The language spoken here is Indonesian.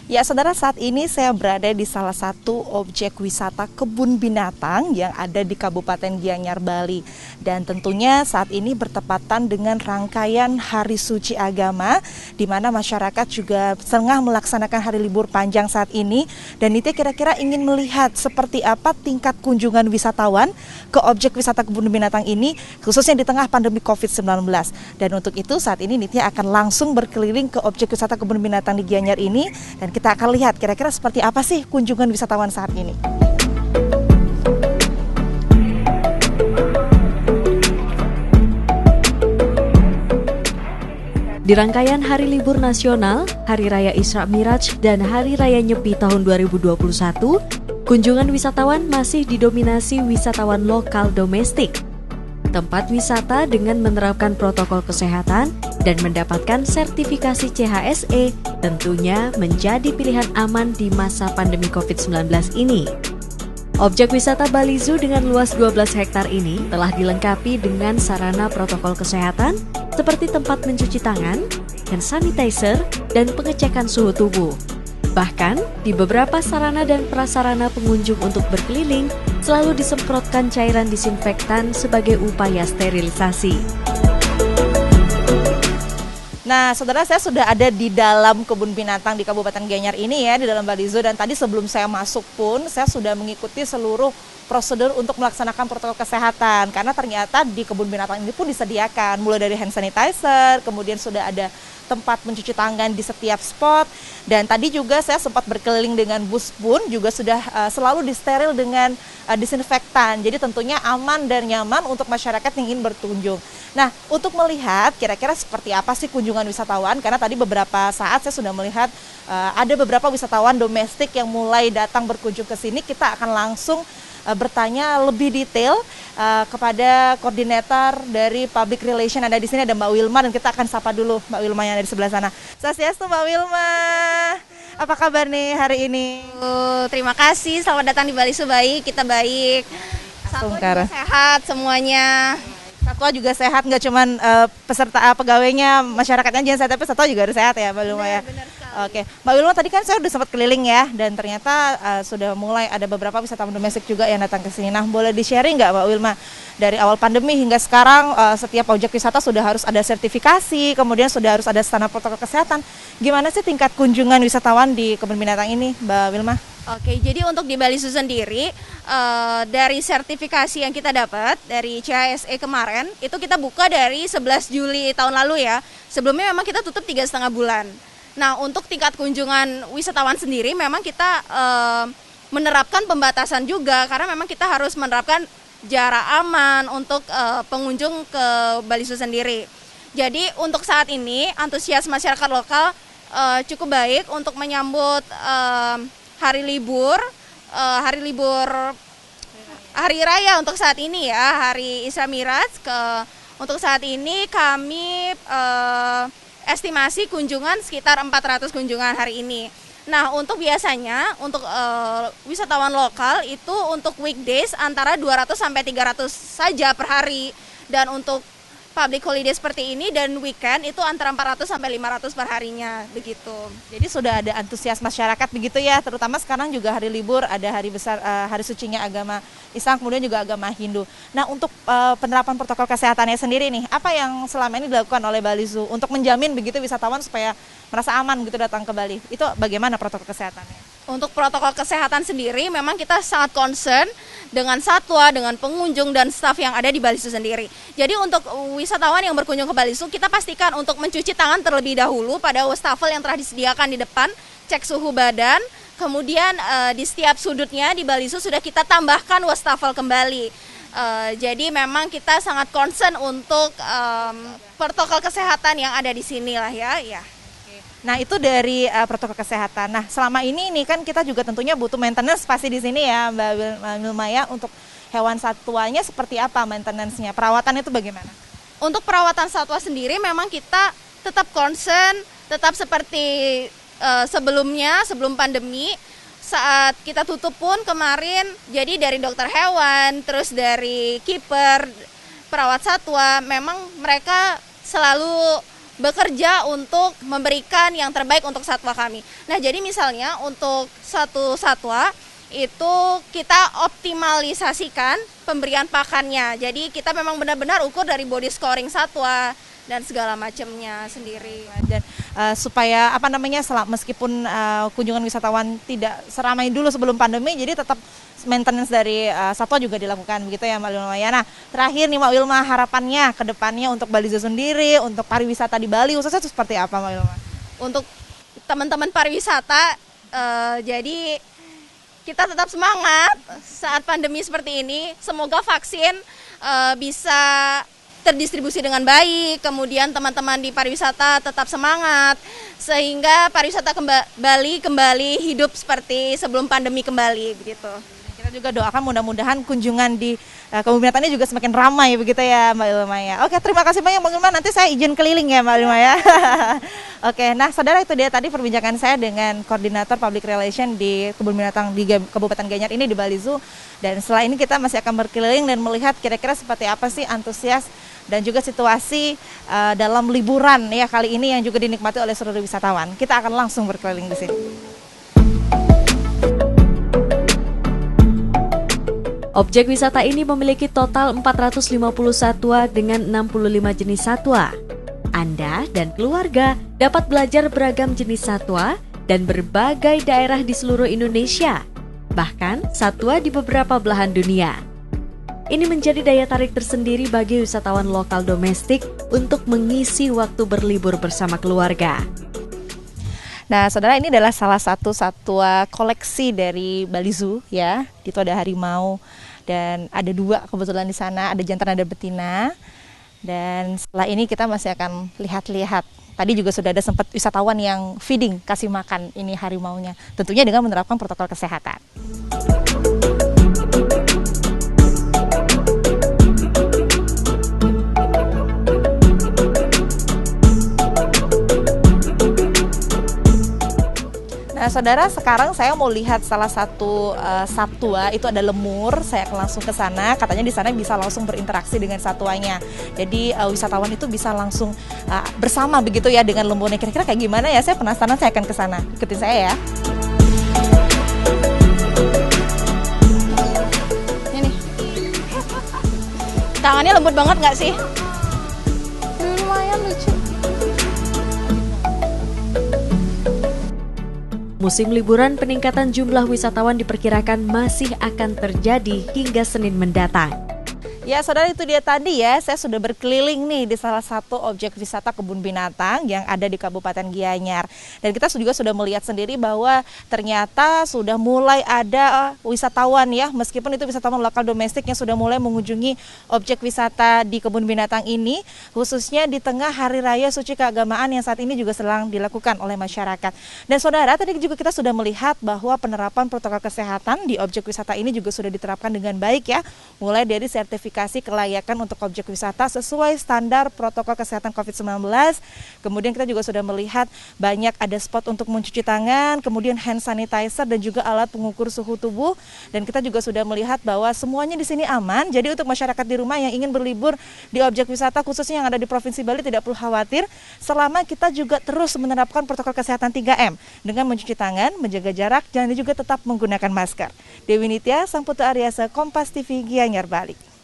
Ya, saudara, saat ini saya berada di salah satu objek wisata kebun binatang yang ada di Kabupaten Gianyar, Bali. Dan tentunya saat ini bertepatan dengan rangkaian Hari Suci Agama, di mana masyarakat juga tengah melaksanakan hari libur panjang saat ini. Dan itu kira-kira ingin melihat seperti apa tingkat kunjungan wisatawan ke objek wisata kebun binatang ini, khususnya di tengah pandemi COVID-19. Dan untuk itu saat ini Nitya akan langsung berkeliling ke objek wisata kebun binatang di Gianyar ini, dan kita akan lihat kira-kira seperti apa sih kunjungan wisatawan saat ini. Di rangkaian Hari Libur Nasional, Hari Raya Isra Miraj, dan Hari Raya Nyepi tahun 2021, kunjungan wisatawan masih didominasi wisatawan lokal domestik. Tempat wisata dengan menerapkan protokol kesehatan dan mendapatkan sertifikasi CHSE tentunya menjadi pilihan aman di masa pandemi COVID-19 ini. Objek wisata Bali Zoo dengan luas 12 hektar ini telah dilengkapi dengan sarana protokol kesehatan seperti tempat mencuci tangan, hand sanitizer, dan pengecekan suhu tubuh. Bahkan, di beberapa sarana dan prasarana pengunjung untuk berkeliling selalu disemprotkan cairan disinfektan sebagai upaya sterilisasi. Nah, saudara, saya sudah ada di dalam kebun binatang di Kabupaten Gianyar ini ya, di dalam Bali Zoo. Dan tadi sebelum saya masuk pun, saya sudah mengikuti seluruh prosedur untuk melaksanakan protokol kesehatan. Karena ternyata di kebun binatang ini pun disediakan, mulai dari hand sanitizer, kemudian sudah ada tempat mencuci tangan di setiap spot. Dan tadi juga saya sempat berkeliling dengan bus pun juga sudah selalu disteril dengan disinfektan. Jadi tentunya aman dan nyaman untuk masyarakat yang ingin berkunjung. Nah, untuk melihat kira-kira seperti apa sih kunjungan wisatawan, karena tadi beberapa saat saya sudah melihat ada beberapa wisatawan domestik yang mulai datang berkunjung ke sini. Kita akan langsung bertanya lebih detail kepada koordinator dari Public Relation ada di sini, ada Mbak Wilma, dan kita akan sapa dulu Mbak Wilma yang ada di sebelah sana. Swastiastu Mbak Wilma, apa kabar nih hari ini? Terima kasih, selamat datang di Bali Zoo. Baik, kita baik. Satwa juga sehat semuanya. Satwa juga sehat, nggak cuman peserta pegawainya, masyarakatnya aja yang sehat, tapi satwa juga harus sehat ya Mbak Wilma ya. Oke, Mbak Wilma, tadi kan saya udah sempat keliling ya, dan ternyata sudah mulai ada beberapa wisatawan domestik juga yang datang ke sini. Nah, boleh di-sharing nggak Mbak Wilma, dari awal pandemi hingga sekarang setiap objek wisata sudah harus ada sertifikasi, kemudian sudah harus ada standar protokol kesehatan. Gimana sih tingkat kunjungan wisatawan di kebun binatang ini, Mbak Wilma? Oke, jadi untuk di Bali Zoo sendiri, dari sertifikasi yang kita dapat dari CHSE kemarin, itu kita buka dari 11 Juli tahun lalu ya. Sebelumnya memang kita tutup 3,5 bulan. Nah, untuk tingkat kunjungan wisatawan sendiri memang kita menerapkan pembatasan juga, karena memang kita harus menerapkan jarak aman untuk pengunjung ke Bali Zoo sendiri. Jadi untuk saat ini antusias masyarakat lokal cukup baik untuk menyambut hari libur hari raya untuk saat ini ya, hari Isra Miraj. Untuk saat ini kami estimasi kunjungan sekitar 400 kunjungan hari ini. Nah, untuk biasanya untuk wisatawan lokal itu untuk weekdays antara 200 sampai 300 saja per hari, dan untuk public holiday seperti ini dan weekend itu antara 400 sampai 500 per harinya begitu. Jadi sudah ada antusias masyarakat begitu ya, terutama sekarang juga hari libur, ada hari besar, hari sucinya agama Islam, kemudian juga agama Hindu. Nah, untuk penerapan protokol kesehatannya sendiri nih, apa yang selama ini dilakukan oleh Bali Zoo untuk menjamin begitu wisatawan supaya merasa aman gitu datang ke Bali? Itu bagaimana protokol kesehatannya? Untuk protokol kesehatan sendiri memang kita sangat concern dengan satwa, dengan pengunjung dan staf yang ada di Bali Zoo sendiri. Jadi untuk wisatawan yang berkunjung ke Bali Zoo, kita pastikan untuk mencuci tangan terlebih dahulu pada wastafel yang telah disediakan di depan, cek suhu badan, kemudian di setiap sudutnya di Bali Zoo sudah kita tambahkan wastafel kembali. Jadi memang kita sangat concern untuk protokol kesehatan yang ada di sini lah ya. Nah, itu dari protokol kesehatan. Nah, selama ini kan kita juga tentunya butuh maintenance pasti di sini ya, Mbak Wilma ya. Untuk hewan satwanya seperti apa maintenance-nya? Perawatan itu bagaimana? Untuk perawatan satwa sendiri memang kita tetap concern, tetap seperti sebelumnya, sebelum pandemi. Saat kita tutup pun kemarin, jadi dari dokter hewan, terus dari keeper, perawat satwa, memang mereka selalu bekerja untuk memberikan yang terbaik untuk satwa kami. Nah, jadi misalnya untuk satu satwa itu kita optimalisasikan pemberian pakannya. Jadi kita memang benar-benar ukur dari body scoring satwa dan segala macamnya sendiri. Dan supaya meskipun kunjungan wisatawan tidak seramai dulu sebelum pandemi, jadi tetap maintenance dari satwa juga dilakukan begitu ya Mbak Wilma ya. Nah, terakhir nih Mbak Wilma, harapannya ke depannya untuk Bali Zoo sendiri, untuk pariwisata di Bali khususnya itu seperti apa Mbak Wilma? Untuk teman-teman pariwisata, jadi kita tetap semangat saat pandemi seperti ini. Semoga vaksin bisa terdistribusi dengan baik, kemudian teman-teman di pariwisata tetap semangat, sehingga pariwisata Bali kembali hidup seperti sebelum pandemi kembali begitu. Kita juga doakan mudah-mudahan kunjungan di kebun binatang ini juga semakin ramai begitu ya Mbak Wilma ya. Oke, terima kasih banyak Mbak Wilma, nanti saya izin keliling ya Mbak Wilma ya. Oke, nah saudara, itu dia tadi perbincangan saya dengan Koordinator Public Relation di kebun binatang di Kabupaten Gianyar ini di Bali Zoo. Dan setelah ini kita masih akan berkeliling dan melihat kira-kira seperti apa sih antusias dan juga situasi dalam liburan ya kali ini yang juga dinikmati oleh seluruh wisatawan. Kita akan langsung berkeliling di sini. Objek wisata ini memiliki total 450 satwa dengan 65 jenis satwa. Anda dan keluarga dapat belajar beragam jenis satwa dan berbagai daerah di seluruh Indonesia, bahkan satwa di beberapa belahan dunia. Ini menjadi daya tarik tersendiri bagi wisatawan lokal domestik untuk mengisi waktu berlibur bersama keluarga. Nah, saudara, ini adalah salah satu satwa koleksi dari Bali Zoo ya. Itu ada harimau dan ada 2 kebetulan di sana, ada jantan ada betina. Dan setelah ini kita masih akan lihat-lihat. Tadi juga sudah ada sempat wisatawan yang feeding, kasih makan ini harimaunya. Tentunya dengan menerapkan protokol kesehatan. Nah, saudara, sekarang saya mau lihat salah satu satwa, itu ada lemur. Saya akan langsung ke sana. Katanya di sana bisa langsung berinteraksi dengan satwanya. Jadi wisatawan itu bisa langsung bersama begitu ya dengan lemurnya. Kira-kira kayak gimana ya? Saya penasaran, saya akan ke sana. Ikutin saya ya. Ini nih. Tangannya lembut banget nggak sih? Lumayan lucu. Musim liburan, peningkatan jumlah wisatawan diperkirakan masih akan terjadi hingga Senin mendatang. Ya, saudara, itu dia tadi ya, saya sudah berkeliling nih di salah satu objek wisata kebun binatang yang ada di Kabupaten Gianyar. Dan kita juga sudah melihat sendiri bahwa ternyata sudah mulai ada wisatawan ya, meskipun itu wisatawan lokal domestik yang sudah mulai mengunjungi objek wisata di kebun binatang ini, khususnya di tengah Hari Raya Suci Keagamaan yang saat ini juga sedang dilakukan oleh masyarakat. Dan saudara, tadi juga kita sudah melihat bahwa penerapan protokol kesehatan di objek wisata ini juga sudah diterapkan dengan baik ya, mulai dari sertifikasi kelayakan untuk objek wisata sesuai standar protokol kesehatan COVID-19. Kemudian kita juga sudah melihat banyak ada spot untuk mencuci tangan, kemudian hand sanitizer dan juga alat pengukur suhu tubuh. Dan kita juga sudah melihat bahwa semuanya di sini aman. Jadi untuk masyarakat di rumah yang ingin berlibur di objek wisata khususnya yang ada di Provinsi Bali tidak perlu khawatir selama kita juga terus menerapkan protokol kesehatan 3M dengan mencuci tangan, menjaga jarak, dan juga tetap menggunakan masker. Dewi Nitya, Sang Putu Aryasa, Kompas TV, Gianyar, Bali.